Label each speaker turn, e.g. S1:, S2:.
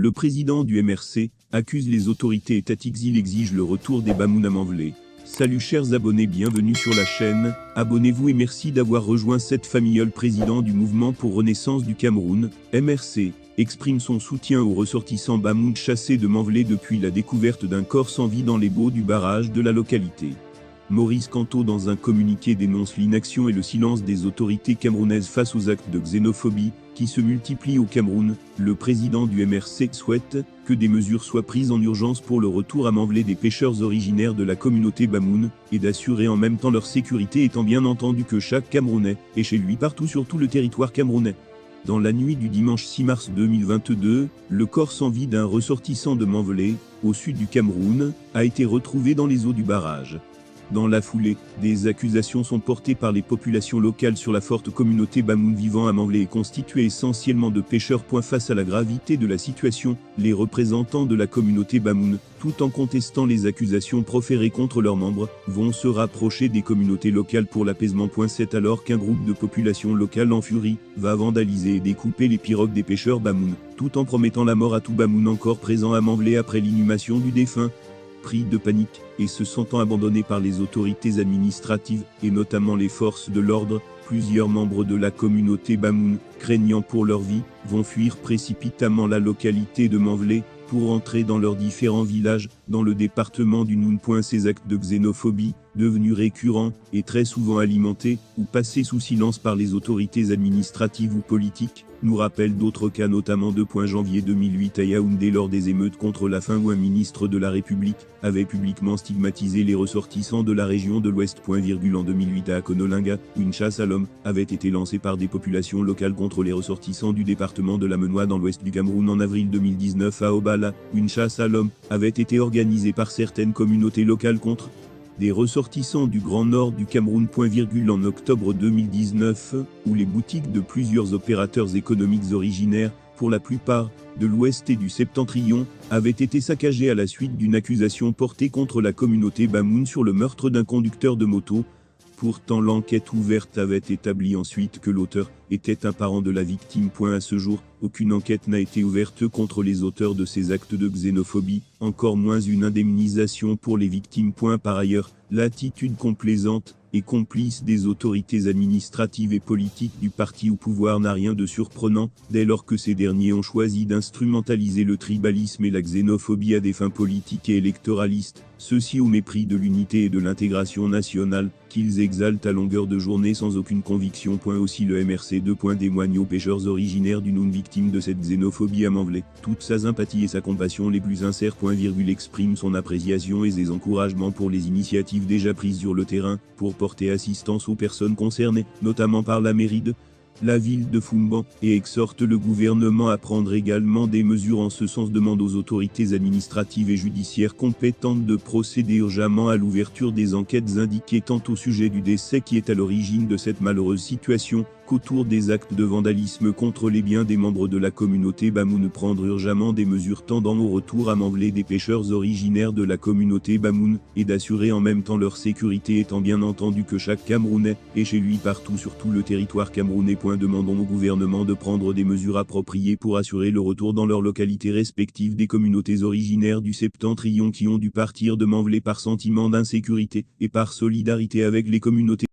S1: Le président du MRC accuse les autorités étatiques. Il exige le retour des Bamoun à Manvelay. Salut chers abonnés, bienvenue sur la chaîne, abonnez-vous et merci d'avoir rejoint cette famille. Le président du mouvement pour renaissance du Cameroun, MRC, exprime son soutien aux ressortissants Bamoun chassés de Manvelay depuis la découverte d'un corps sans vie dans les baux du barrage de la localité. Maurice Kanto, dans un communiqué, dénonce l'inaction et le silence des autorités camerounaises face aux actes de xénophobie qui se multiplient au Cameroun. Le président du MRC souhaite que des mesures soient prises en urgence pour le retour à Manvelay des pêcheurs originaires de la communauté Bamoun et d'assurer en même temps leur sécurité, étant bien entendu que chaque Camerounais est chez lui partout sur tout le territoire camerounais. Dans la nuit du dimanche 6 mars 2022, le corps sans vie d'un ressortissant de Manvelay, au sud du Cameroun, a été retrouvé dans les eaux du barrage. Dans la foulée, des accusations sont portées par les populations locales sur la forte communauté Bamoun vivant à Manvelay et constituée essentiellement de pêcheurs. Face à la gravité de la situation, les représentants de la communauté Bamoun, tout en contestant les accusations proférées contre leurs membres, vont se rapprocher des communautés locales pour l'apaisement. C'est alors qu'un groupe de population locale en furie va vandaliser et découper les pirogues des pêcheurs Bamoun, tout en promettant la mort à tout Bamoun encore présent à Manvelay après l'inhumation du défunt. Pris de panique et se sentant abandonnés par les autorités administratives et notamment les forces de l'ordre, plusieurs membres de la communauté Bamoun, craignant pour leur vie, vont fuir précipitamment la localité de Manvelay pour entrer dans leurs différents villages dans le département du Noun. Ces actes de xénophobie, devenus récurrents et très souvent alimentés ou passés sous silence par les autorités administratives ou politiques, nous rappellent d'autres cas, notamment de janvier 2008 à Yaoundé lors des émeutes contre la faim où un ministre de la République avait publiquement stigmatisé les ressortissants de la région de l'Ouest. En 2008 à Akonolinga, une chasse à l'homme avait été lancée par des populations locales contre les ressortissants du département de la Menoie dans l'ouest du Cameroun. En avril 2019 à Obala, une chasse à l'homme avait été organisée par certaines communautés locales contre des ressortissants du Grand Nord du Cameroun. En octobre 2019, où les boutiques de plusieurs opérateurs économiques originaires, pour la plupart de l'Ouest et du Septentrion, avaient été saccagées à la suite d'une accusation portée contre la communauté Bamoun sur le meurtre d'un conducteur de moto. Pourtant, l'enquête ouverte avait établi ensuite que l'auteur était un parent de la victime. À ce jour, aucune enquête n'a été ouverte contre les auteurs de ces actes de xénophobie, encore moins une indemnisation pour les victimes. Par ailleurs, l'attitude complaisante et complice des autorités administratives et politiques du parti au pouvoir n'a rien de surprenant, dès lors que ces derniers ont choisi d'instrumentaliser le tribalisme et la xénophobie à des fins politiques et électoralistes, ceci au mépris de l'unité et de l'intégration nationale, qu'ils exaltent à longueur de journée sans aucune conviction. Aussi le MRC témoigne aux pêcheurs originaires du Noun victimes de cette xénophobie à Manvelay toute sa sympathie et sa compassion les plus sincères. Exprime son appréciation et ses encouragements pour les initiatives déjà prises sur le terrain pour porter assistance aux personnes concernées, notamment par la mairie de la ville de Foumban, et exhorte le gouvernement à prendre également des mesures en ce sens. Demande aux autorités administratives et judiciaires compétentes de procéder urgemment à l'ouverture des enquêtes indiquées tant au sujet du décès qui est à l'origine de cette malheureuse situation, qu'autour des actes de vandalisme contre les biens des membres de la communauté Bamoun. Prendre urgemment des mesures tendant au retour à Manvelay des pêcheurs originaires de la communauté Bamoun, et d'assurer en même temps leur sécurité, étant bien entendu que chaque Camerounais est chez lui partout sur tout le territoire camerounais. Demandons au gouvernement de prendre des mesures appropriées pour assurer le retour dans leurs localités respectives des communautés originaires du Septentrion qui ont dû partir de Manvelay par sentiment d'insécurité et par solidarité avec les communautés